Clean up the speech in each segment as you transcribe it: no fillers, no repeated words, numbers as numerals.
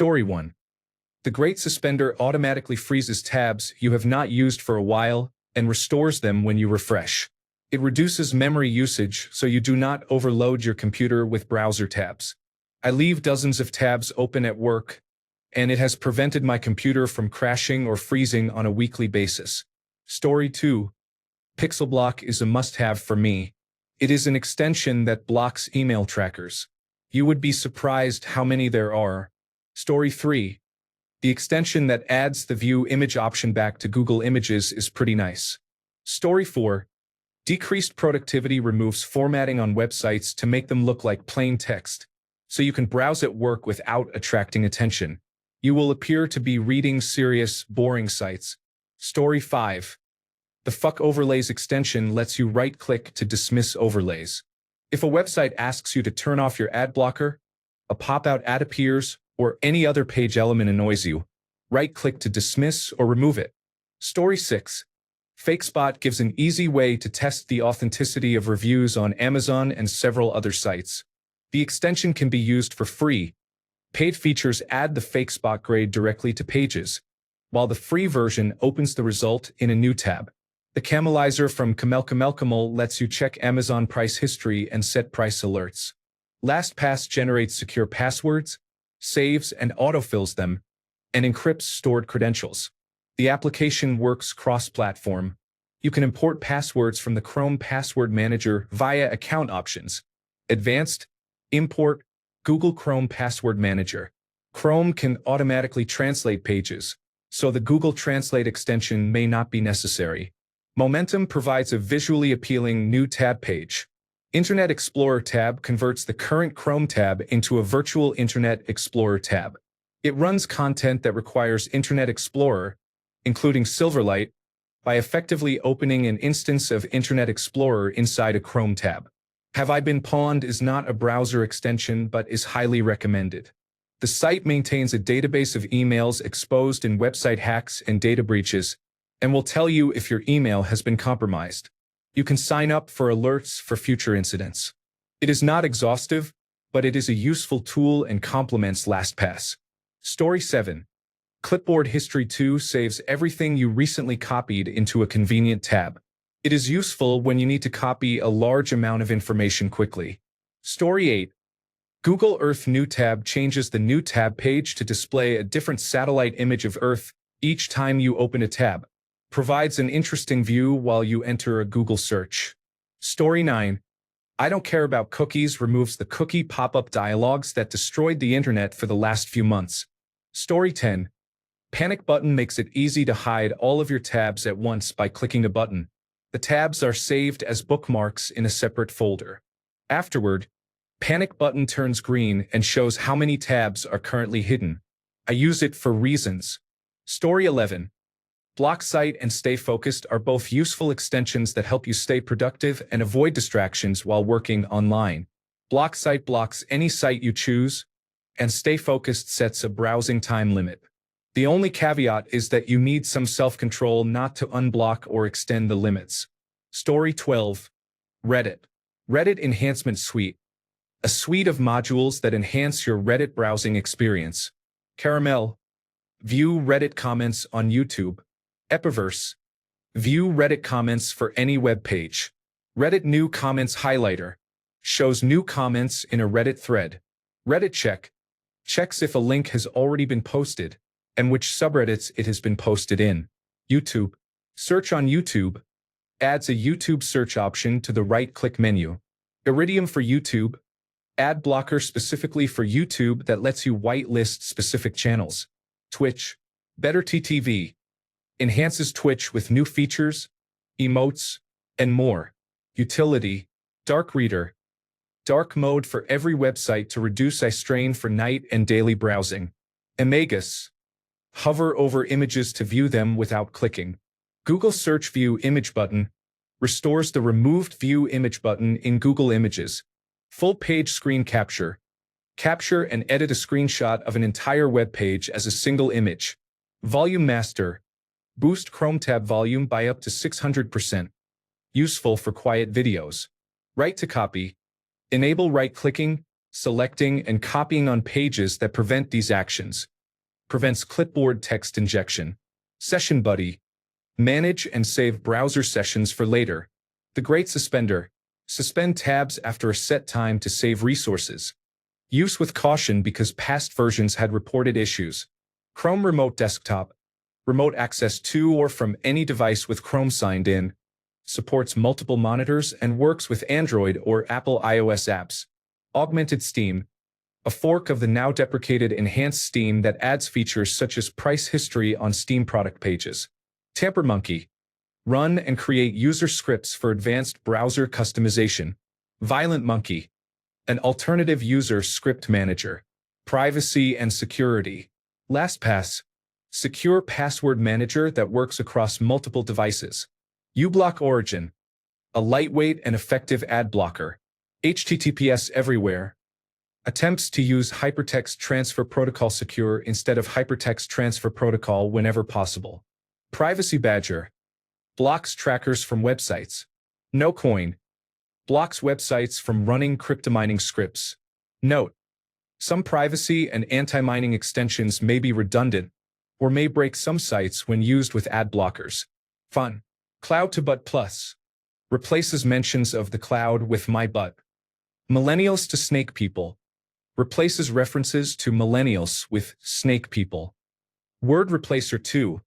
Story 1. The Great Suspender automatically freezes tabs you have not used for a while and restores them when you refresh. It reduces memory usage so you do not overload your computer with browser tabs. I leave dozens of tabs open at work, and it has prevented my computer from crashing or freezing on a weekly basis. Story 2. Pixel Block is a must-have for me. It is an extension that blocks email trackers. You would be surprised how many there are. Story 3. The extension that adds the View Image option back to Google Images is pretty nice. Story 4. Decreased productivity removes formatting on websites to make them look like plain text, so you can browse at work without attracting attention. You will appear to be reading serious, boring sites. Story 5. The Fuck Overlays extension lets you right-click to dismiss overlays. If a website asks you to turn off your ad blocker, a pop-out ad appears, or any other page element annoys you, right-click to dismiss or remove it. Story 6. FakeSpot gives an easy way to test the authenticity of reviews on Amazon and several other sites. The extension can be used for free. Paid features add the FakeSpot grade directly to pages, while the free version opens the result in a new tab. The Camelizer from Camel lets you check Amazon price history and set price alerts. LastPass generates secure passwords, saves and autofills them, and encrypts stored credentials. The application works cross-platform. You can import passwords from the Chrome Password Manager via Account Options. Advanced, import, Google Chrome Password Manager. Chrome can automatically translate pages, so the Google Translate extension may not be necessary. Momentum provides a visually appealing new tab page. Internet Explorer tab converts the current Chrome tab into a virtual Internet Explorer tab. It runs content that requires Internet Explorer, including Silverlight, by effectively opening an instance of Internet Explorer inside a Chrome tab. Have I Been Pawned is not a browser extension but is highly recommended. The site maintains a database of emails exposed in website hacks and data breaches, and will tell you if your email has been compromised. You can sign up for alerts for future incidents. It is not exhaustive, but it is a useful tool and complements LastPass. Story 7. Clipboard History 2 saves everything you recently copied into a convenient tab. It is useful when you need to copy a large amount of information quickly. Story 8. Google Earth New Tab changes the New Tab page to display a different satellite image of Earth each time you open a tab. Provides an interesting view while you enter a Google search. Story 9. I Don't Care About Cookies removes the cookie pop-up dialogues that destroyed the internet for the last few months. Story 10. Panic Button makes it easy to hide all of your tabs at once by clicking a button. The tabs are saved as bookmarks in a separate folder. Afterward, Panic Button turns green and shows how many tabs are currently hidden. I use it for reasons. Story 11. Block Site and Stay Focused are both useful extensions that help you stay productive and avoid distractions while working online. Block Site blocks any site you choose, and Stay Focused sets a browsing time limit. The only caveat is that you need some self-control not to unblock or extend the limits. Story 12. Reddit. Reddit Enhancement Suite. A suite of modules that enhance your Reddit browsing experience. Caramel. View Reddit comments on YouTube. Epiverse. View Reddit comments for any web page. Reddit New Comments Highlighter. Shows new comments in a Reddit thread. Reddit Check. Checks if a link has already been posted, and which subreddits it has been posted in. YouTube. Search on YouTube. Adds a YouTube search option to the right-click menu. Iridium for YouTube. Ad blocker specifically for YouTube that lets you whitelist specific channels. Twitch. Better TTV. Enhances Twitch with new features, emotes, and more. Utility. Dark Reader. Dark mode for every website to reduce eye strain for night and daily browsing. Imagus. Hover over images to view them without clicking. Google Search View Image button. Restores the removed View Image button in Google Images. Full page screen capture. Capture and edit a screenshot of an entire web page as a single image. Volume Master. Boost Chrome tab volume by up to 600%. Useful for quiet videos. Write to copy. Enable right-clicking, selecting and copying on pages that prevent these actions. Prevents clipboard text injection. Session Buddy. Manage and save browser sessions for later. The Great Suspender. Suspend tabs after a set time to save resources. Use with caution because past versions had reported issues. Chrome Remote Desktop. Remote access to or from any device with Chrome signed in. Supports multiple monitors and works with Android or Apple iOS apps. Augmented Steam. A fork of the now deprecated Enhanced Steam that adds features such as price history on Steam product pages. Tamper Monkey. Run and create user scripts for advanced browser customization. Violent Monkey. An alternative user script manager. Privacy and security. LastPass. Secure password manager that works across multiple devices. uBlock Origin. A lightweight and effective ad blocker. HTTPS Everywhere. Attempts to use Hypertext Transfer Protocol Secure instead of Hypertext Transfer Protocol whenever possible. Privacy Badger. Blocks trackers from websites. NoCoin. Blocks websites from running cryptomining scripts. Note: some privacy and anti-mining extensions may be redundant or may break some sites when used with ad blockers. Fun. Cloud to Butt Plus. Replaces mentions of the cloud with my butt. Millennials to Snake People. Replaces references to millennials with snake people. Word Replacer 2.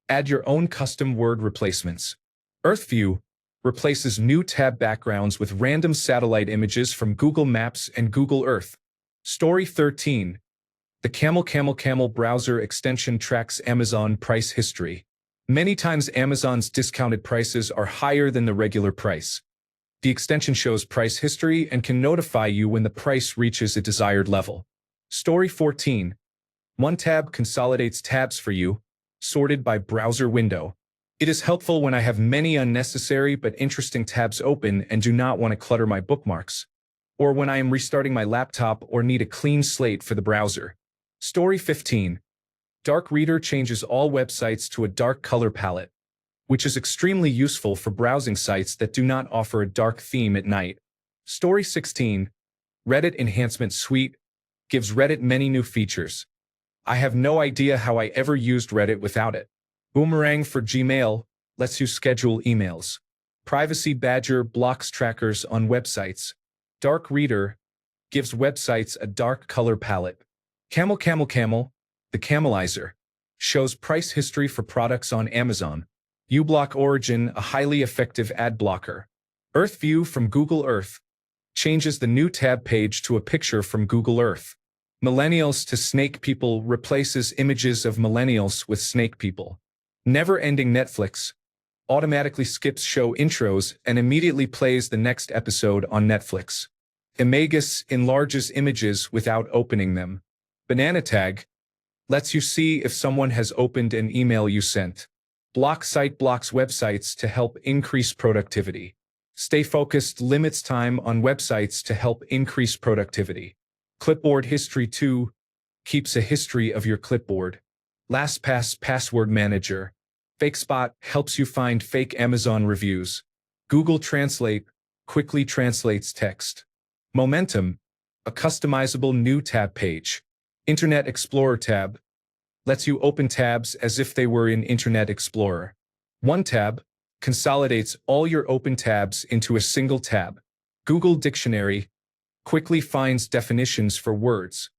Add your own custom word replacements. EarthView. Replaces new tab backgrounds with random satellite images from Google Maps and Google Earth. Story 13. The Camel browser extension tracks Amazon price history. Many times Amazon's discounted prices are higher than the regular price. The extension shows price history and can notify you when the price reaches a desired level. Story 14. One tab consolidates tabs for you, sorted by browser window. It is helpful when I have many unnecessary but interesting tabs open and do not want to clutter my bookmarks, or when I am restarting my laptop or need a clean slate for the browser. Story 15. Dark Reader changes all websites to a dark color palette, which is extremely useful for browsing sites that do not offer a dark theme at night. Story 16. Reddit Enhancement Suite gives Reddit many new features. I have no idea how I ever used Reddit without it. Boomerang for Gmail lets you schedule emails. Privacy Badger blocks trackers on websites. Dark Reader gives websites a dark color palette. Camel, the Camelizer, shows price history for products on Amazon. uBlock Origin, a highly effective ad blocker. EarthView from Google Earth changes the new tab page to a picture from Google Earth. Millennials to Snake People replaces images of millennials with snake people. Never-ending Netflix automatically skips show intros and immediately plays the next episode on Netflix. Imagus enlarges images without opening them. Banana Tag lets you see if someone has opened an email you sent. Block Site blocks websites to help increase productivity. Stay Focused limits time on websites to help increase productivity. Clipboard History 2 keeps a history of your clipboard. LastPass Password Manager. FakeSpot helps you find fake Amazon reviews. Google Translate quickly translates text. Momentum, a customizable new tab page. Internet Explorer tab lets you open tabs as if they were in Internet Explorer. One tab consolidates all your open tabs into a single tab. Google Dictionary quickly finds definitions for words.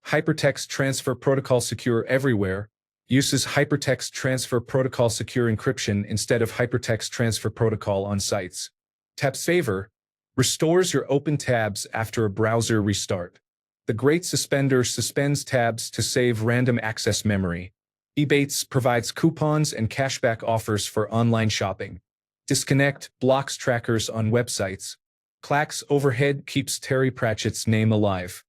Hypertext Transfer Protocol Secure Everywhere uses Hypertext Transfer Protocol Secure encryption instead of Hypertext Transfer Protocol on sites. Tab Saver restores your open tabs after a browser restart. The Great Suspender suspends tabs to save random access memory. Ebates provides coupons and cashback offers for online shopping. Disconnect blocks trackers on websites. Clacks Overhead keeps Terry Pratchett's name alive.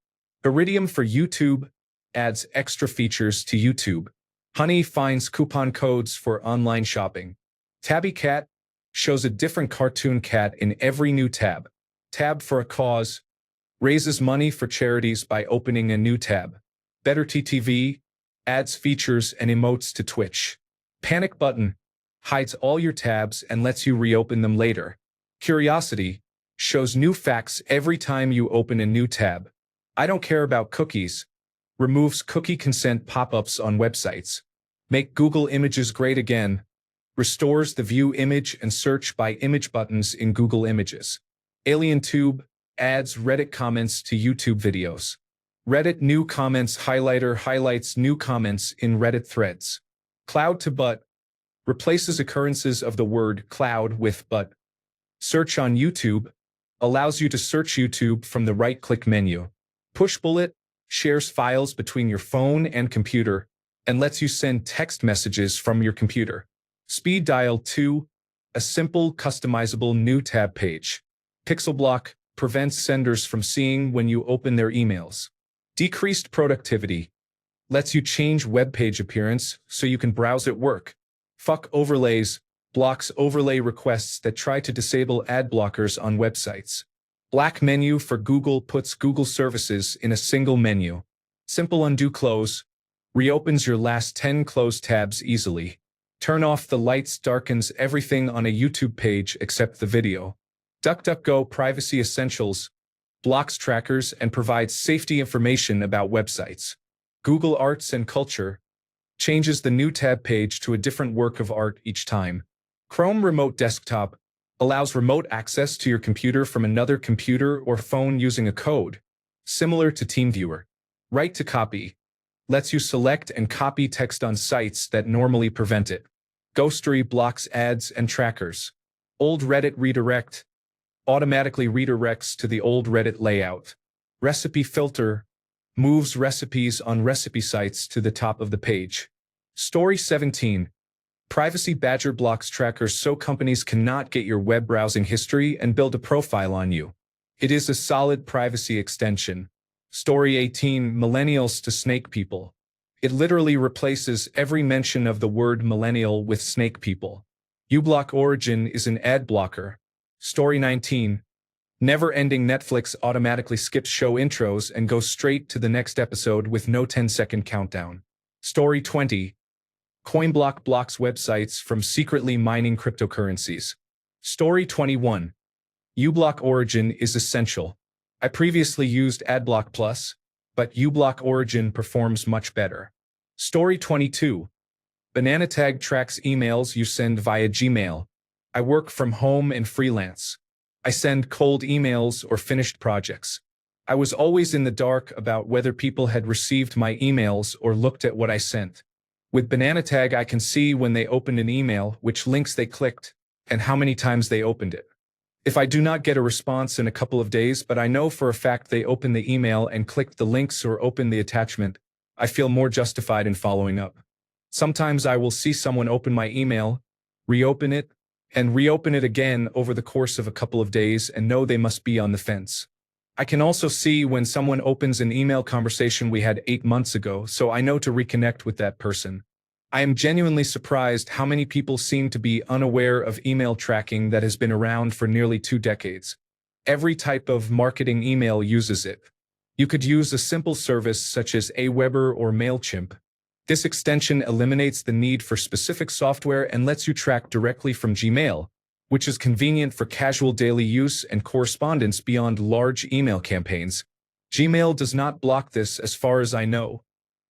Iridium for YouTube adds extra features to YouTube. Honey finds coupon codes for online shopping. Tabby Cat shows a different cartoon cat in every new tab. Tab for a Cause raises money for charities by opening a new tab. Better TTV adds features and emotes to Twitch. Panic Button hides all your tabs and lets you reopen them later. Curiosity shows new facts every time you open a new tab. I don't care about cookies. Removes cookie consent pop-ups on websites. Make Google Images great again. Restores the view image and search by image buttons in Google Images. AlienTube adds Reddit comments to YouTube videos. Reddit new comments highlighter highlights new comments in Reddit threads. Cloud to but replaces occurrences of the word cloud with but. Search on YouTube allows you to search YouTube from the right-click menu. Push bullet shares files between your phone and computer and lets you send text messages from your computer. Speed dial 2, a simple customizable new tab page. Pixel block prevents senders from seeing when you open their emails. Decreased productivity lets you change web page appearance so you can browse at work. Fuck overlays blocks overlay requests that try to disable ad blockers on websites. Black menu for Google puts Google services in a single menu. Simple undo close reopens your last 10 closed tabs easily. Turn off the lights darkens everything on a YouTube page except the video. DuckDuckGo Privacy Essentials blocks trackers and provides safety information about websites. Google Arts and Culture changes the new tab page to a different work of art each time. Chrome Remote Desktop allows remote access to your computer from another computer or phone using a code, similar to TeamViewer. Write to Copy lets you select and copy text on sites that normally prevent it. Ghostery blocks ads and trackers. Old Reddit Redirect automatically redirects to the old Reddit layout. Recipe Filter moves recipes on recipe sites to the top of the page. Story 17. Privacy Badger blocks trackers so companies cannot get your web browsing history and build a profile on you. It is a solid privacy extension. Story 18. Millennials to Snake People. It literally replaces every mention of the word millennial with snake people. uBlock Origin is an ad blocker. Story 19. Never-ending Netflix automatically skips show intros and goes straight to the next episode with no 10-second countdown. Story 20. CoinBlock blocks websites from secretly mining cryptocurrencies. Story 21. uBlock Origin is essential. I previously used AdBlock Plus, but uBlock Origin performs much better. Story 22. BananaTag tracks emails you send via Gmail. I work from home and freelance. I send cold emails or finished projects. I was always in the dark about whether people had received my emails or looked at what I sent. With BananaTag, I can see when they opened an email, which links they clicked, and how many times they opened it. If I do not get a response in a couple of days, but I know for a fact they opened the email and clicked the links or opened the attachment, I feel more justified in following up. Sometimes I will see someone open my email, reopen it again over the course of a couple of days and know they must be on the fence. I can also see when someone opens an email conversation we had 8 months ago, so I know to reconnect with that person. I am genuinely surprised how many people seem to be unaware of email tracking that has been around for nearly 2 decades. Every type of marketing email uses it. You could use a simple service such as Aweber or MailChimp. This extension eliminates the need for specific software and lets you track directly from Gmail, which is convenient for casual daily use and correspondence beyond large email campaigns. Gmail does not block this as far as I know,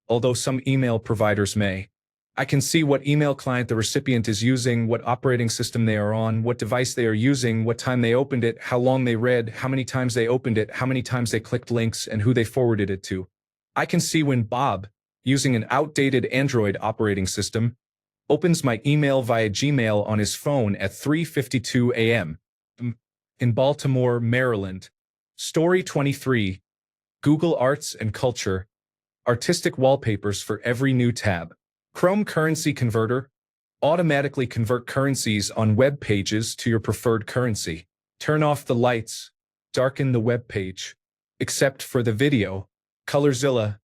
although some email providers may. I can see what email client the recipient is using, what operating system they are on, what device they are using, what time they opened it, how long they read, how many times they opened it, how many times they clicked links, and who they forwarded it to. I can see when Bob, using an outdated Android operating system, opens my email via Gmail on his phone at 3:52 a.m. in Baltimore, Maryland. Story 23. Google Arts and Culture. Artistic wallpapers for every new tab. Chrome Currency Converter. Automatically convert currencies on web pages to your preferred currency. Turn off the lights. Darken the web page. Except for the video. Colorzilla.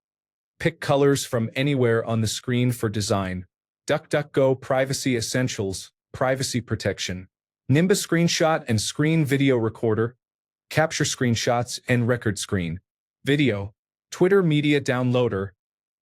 Pick colors from anywhere on the screen for design. DuckDuckGo Privacy Essentials. Privacy protection. Nimbus Screenshot and Screen Video Recorder. Capture screenshots and record screen. Video. Twitter Media Downloader.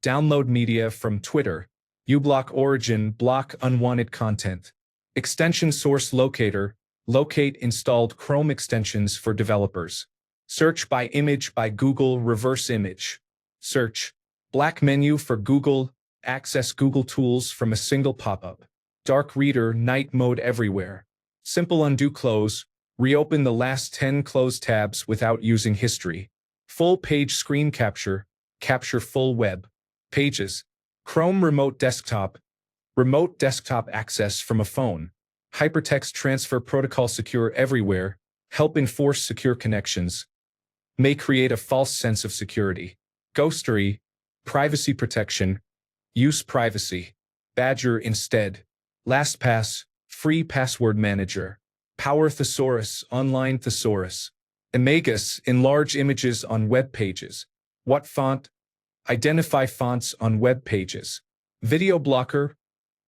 Download media from Twitter. uBlock Origin block unwanted content. Extension Source Locator. Locate installed Chrome extensions for developers. Search by image by Google reverse image. Search. Black menu for Google. Access Google tools from a single pop-up. Dark reader night mode everywhere. Simple undo close. Reopen the last 10 closed tabs without using history. Full page screen capture. Capture full web pages. Chrome remote desktop. Remote desktop access from a phone. Hypertext transfer protocol secure everywhere. Help enforce secure connections. May create a false sense of security. Ghostery. Privacy protection. Use privacy. Badger instead. LastPass. Free password manager. Power Thesaurus. Online thesaurus. Imagus. Enlarge images on web pages. What font? Identify fonts on web pages. Video blocker.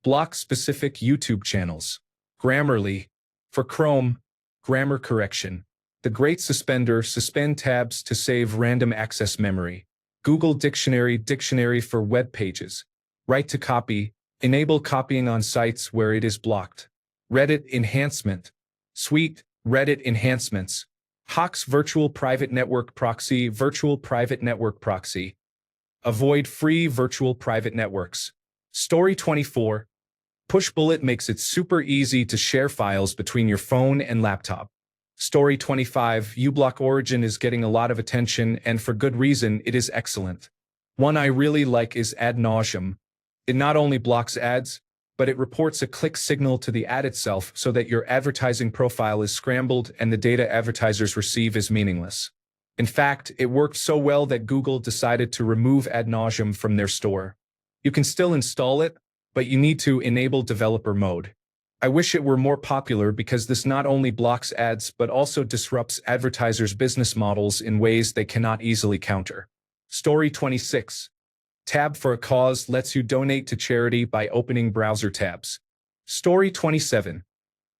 Block specific YouTube channels. Grammarly. For Chrome. Grammar correction. The Great Suspender. Suspend tabs to save random access memory. Google Dictionary. Dictionary for web pages. Right to copy. Enable copying on sites where it is blocked. Reddit enhancement. Suite. Reddit enhancements. Hawk's virtual private network proxy. Virtual private network proxy. Avoid free virtual private networks. Story 24. Pushbullet makes it super easy to share files between your phone and laptop. Story 25. uBlock Origin is getting a lot of attention, and for good reason. It is excellent. One I really like is ad nauseam. It not only blocks ads, but it reports a click signal to the ad itself so that your advertising profile is scrambled and the data advertisers receive is meaningless. In fact, it worked so well that Google decided to remove ad nauseam from their store. You can still install it, but you need to enable developer mode. I wish it were more popular because this not only blocks ads but also disrupts advertisers' business models in ways they cannot easily counter. Story 26. Tab for a cause lets you donate to charity by opening browser tabs. Story 27.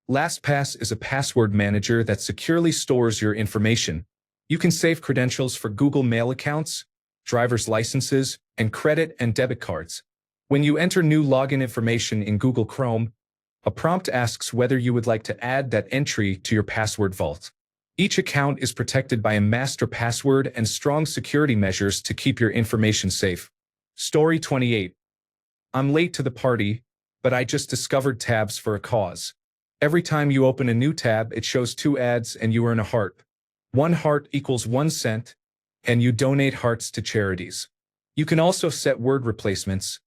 LastPass is a password manager that securely stores your information. You can save credentials for Google Mail accounts, driver's licenses, and credit and debit cards. When you enter new login information in Google Chrome, a prompt asks whether you would like to add that entry to your password vault. Each account is protected by a master password and strong security measures to keep your information safe. Story 28. I'm late to the party, but I just discovered tabs for a cause. Every time you open a new tab, it shows 2 ads and you earn a heart. 1 heart equals 1 cent, and you donate hearts to charities. You can also set word replacements.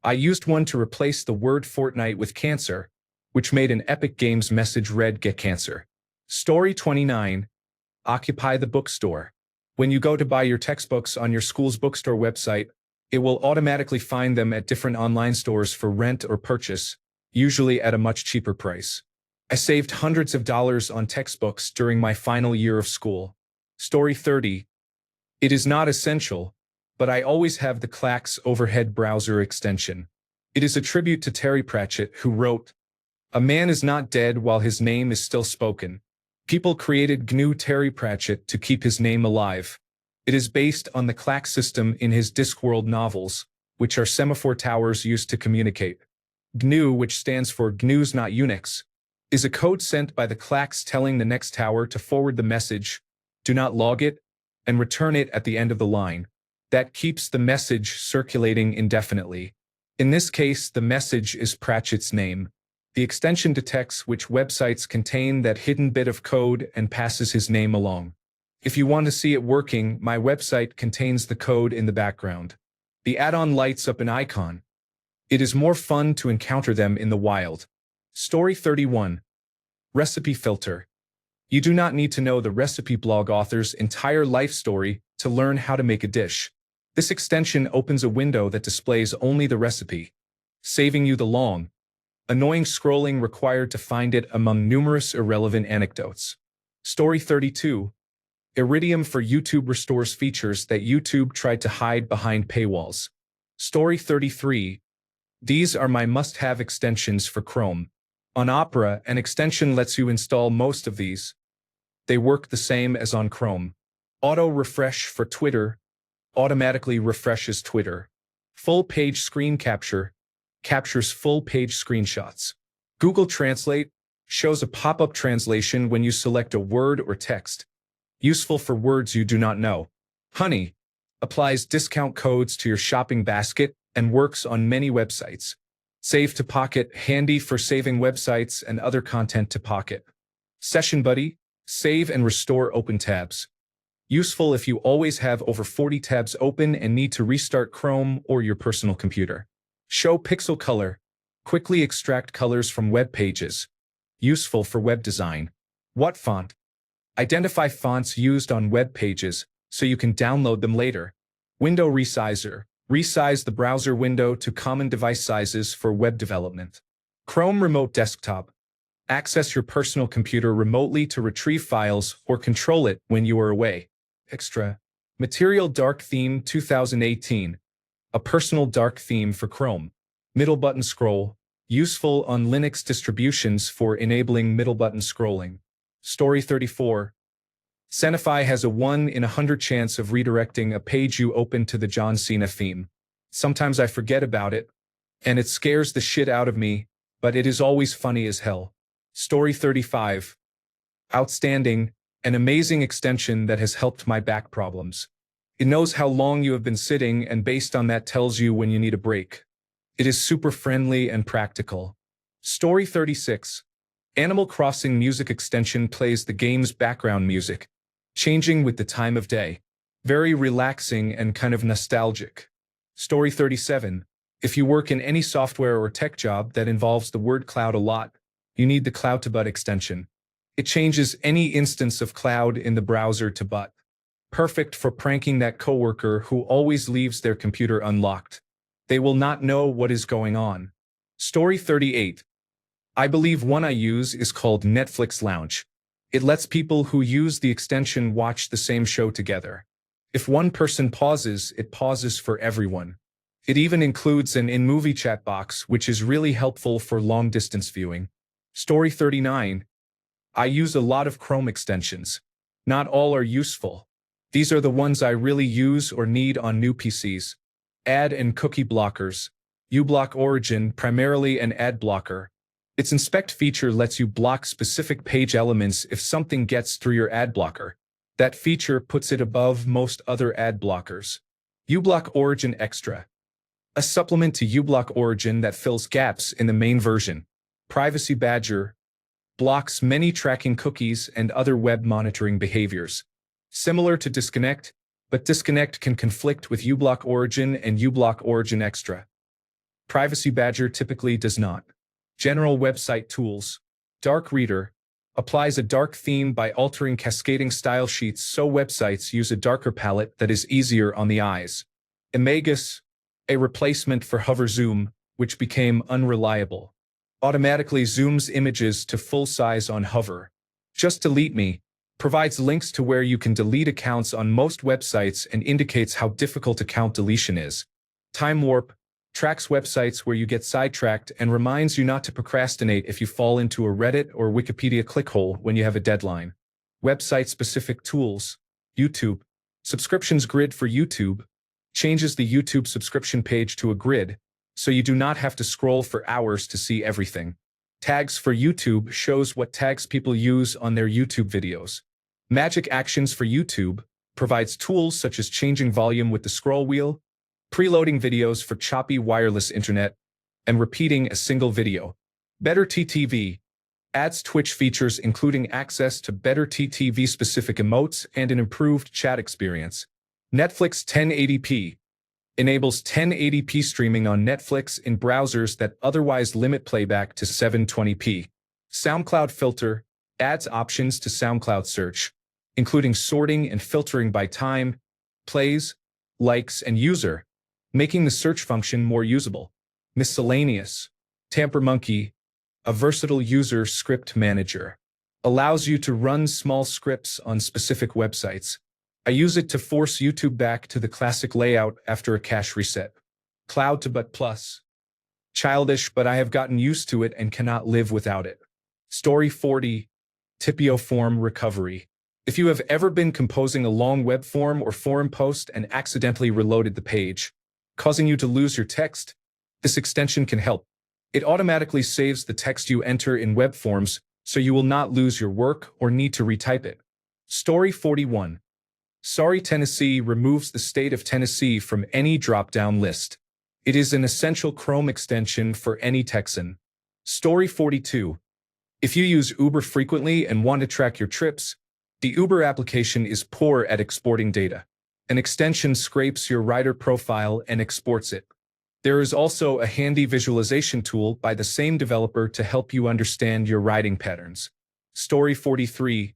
I used one to replace the word Fortnite with cancer, which made an Epic Games message read "Get Cancer." Story 29. Occupy the bookstore. When you go to buy your textbooks on your school's bookstore website, it will automatically find them at different online stores for rent or purchase, usually at a much cheaper price. I saved hundreds of dollars on textbooks during my final year of school. Story 30. It is not essential, but I always have the Clacks overhead browser extension. It is a tribute to Terry Pratchett, who wrote, "A man is not dead while his name is still spoken." People created GNU Terry Pratchett to keep his name alive. It is based on the Clack system in his Discworld novels, which are semaphore towers used to communicate. GNU, which stands for GNU's Not Unix, is a code sent by the Clacks telling the next tower to forward the message, do not log it, and return it at the end of the line. That keeps the message circulating indefinitely. In this case, the message is Pratchett's name. The extension detects which websites contain that hidden bit of code and passes his name along. If you want to see it working, my website contains the code in the background. The add-on lights up an icon. It is more fun to encounter them in the wild. Story 31. Recipe filter. You do not need to know the recipe blog author's entire life story to learn how to make a dish. This extension opens a window that displays only the recipe, saving you the long, annoying scrolling required to find it among numerous irrelevant anecdotes. Story 32. Iridium for YouTube restores features that YouTube tried to hide behind paywalls. Story 33. These are my must-have extensions for Chrome. On Opera, an extension lets you install most of these. They work the same as on Chrome. Auto refresh for Twitter automatically refreshes Twitter. Full page screen capture captures full page screenshots. Google Translate shows a pop-up translation when you select a word or text. useful for words you do not know. Honey applies discount codes to your shopping basket and works on many websites. Save to Pocket, handy for saving websites and other content to Pocket. Session Buddy, save and restore open tabs. Useful if you always have over 40 tabs open and need to restart Chrome or your personal computer. Show Pixel Color, quickly extract colors from web pages. Useful for web design. What font? Identify fonts used on web pages so you can download them later. Window Resizer, resize the browser window to common device sizes for web development. Chrome Remote Desktop, access your personal computer remotely to retrieve files or control it when you are away. Extra. Material Dark Theme 2018, a personal dark theme for Chrome. Middle button scroll, useful on Linux distributions for enabling middle button scrolling. Story 34. Senify has a 1 in 100 chance of redirecting a page you open to the John Cena theme. Sometimes I forget about it, and it scares the shit out of me, but it is always funny as hell. Story 35. Outstanding, an amazing extension that has helped my back problems. It knows how long you have been sitting and based on that tells you when you need a break. It is super friendly and practical. Story 36. Animal Crossing music extension plays the game's background music, changing with the time of day. Very relaxing and kind of nostalgic. Story 37. If you work in any software or tech job that involves the word cloud a lot, you need the Cloud to Butt extension. It changes any instance of cloud in the browser to butt. Perfect for pranking that coworker who always leaves their computer unlocked. They will not know what is going on. Story 38. I believe one I use is called Netflix Lounge. It lets people who use the extension watch the same show together. If one person pauses, it pauses for everyone. It even includes an in-movie chat box, which is really helpful for long-distance viewing. Story 39. I use a lot of Chrome extensions. Not all are useful. These are the ones I really use or need on new PCs. Ad and cookie blockers. uBlock Origin, primarily an ad blocker. Its inspect feature lets you block specific page elements if something gets through your ad blocker. That feature puts it above most other ad blockers. uBlock Origin Extra, a supplement to uBlock Origin that fills gaps in the main version. Privacy Badger, blocks many tracking cookies and other web monitoring behaviors. Similar to Disconnect, but Disconnect can conflict with uBlock Origin and uBlock Origin Extra. Privacy Badger typically does not. General Website Tools. Dark Reader, applies a dark theme by altering cascading style sheets so websites use a darker palette that is easier on the eyes. Imagus, a replacement for Hover Zoom, which became unreliable. Automatically zooms images to full size on Hover. Just Delete Me, provides links to where you can delete accounts on most websites and indicates how difficult account deletion is. Time Warp, tracks websites where you get sidetracked and reminds you not to procrastinate if you fall into a Reddit or Wikipedia clickhole when you have a deadline. Website-specific tools. YouTube, subscriptions grid for YouTube, changes the YouTube subscription page to a grid, so you do not have to scroll for hours to see everything. Tags for YouTube shows what tags people use on their YouTube videos. Magic Actions for YouTube provides tools such as changing volume with the scroll wheel, preloading videos for choppy wireless internet, and repeating a single video. Better TTV adds Twitch features including access to better TTV-specific emotes and an improved chat experience. Netflix 1080p enables 1080p streaming on Netflix in browsers that otherwise limit playback to 720p. SoundCloud Filter adds options to SoundCloud search, including sorting and filtering by time, plays, likes, and user, making the search function more usable. Miscellaneous. TamperMonkey, a versatile user script manager, allows you to run small scripts on specific websites. I use it to force YouTube back to the classic layout after a cache reset. Cloud to Butt Plus. Childish, but I have gotten used to it and cannot live without it. Story 40. Tipio Form Recovery. If you have ever been composing a long web form or forum post and accidentally reloaded the page, causing you to lose your text, this extension can help. It automatically saves the text you enter in web forms, so you will not lose your work or need to retype it. Story 41. Sorry Tennessee removes the state of Tennessee from any drop-down list. It is an essential Chrome extension for any Texan. Story 42. If you use Uber frequently and want to track your trips, the Uber application is poor at exporting data. An extension scrapes your rider profile and exports it. There is also a handy visualization tool by the same developer to help you understand your riding patterns. Story 43.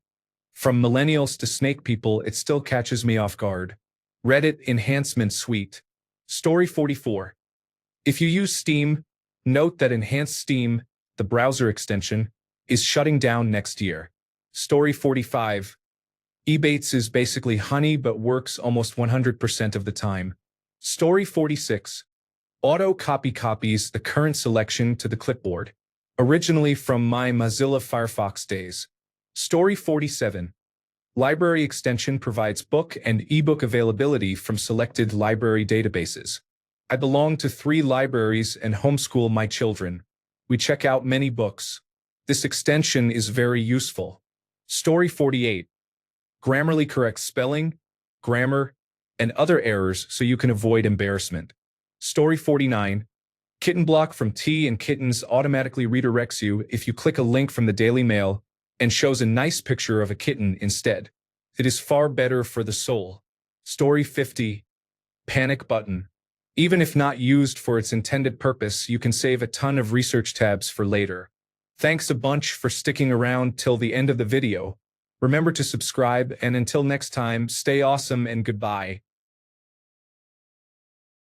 From millennials to snake people, it still catches me off guard. Reddit Enhancement Suite. Story 44. If you use Steam, note that Enhanced Steam, the browser extension, is shutting down next year. Story 45. Ebates is basically honey but works almost 100% of the time. Story 46. Auto copy copies the current selection to the clipboard. Originally from my Mozilla Firefox days. Story 47. Library extension provides book and ebook availability from selected library databases. I belong to 3 libraries and homeschool my children. We check out many books. This extension is very useful. Story 48. Grammarly corrects spelling, grammar, and other errors so you can avoid embarrassment. Story 49. Kitten Block from Tea and Kittens automatically redirects you if you click a link from the Daily Mail and shows a nice picture of a kitten instead. It is far better for the soul. Story 50. Panic button. Even if not used for its intended purpose, you can save a ton of research tabs for later. Thanks a bunch for sticking around till the end of the video. Remember to subscribe, and until next time, stay awesome and goodbye.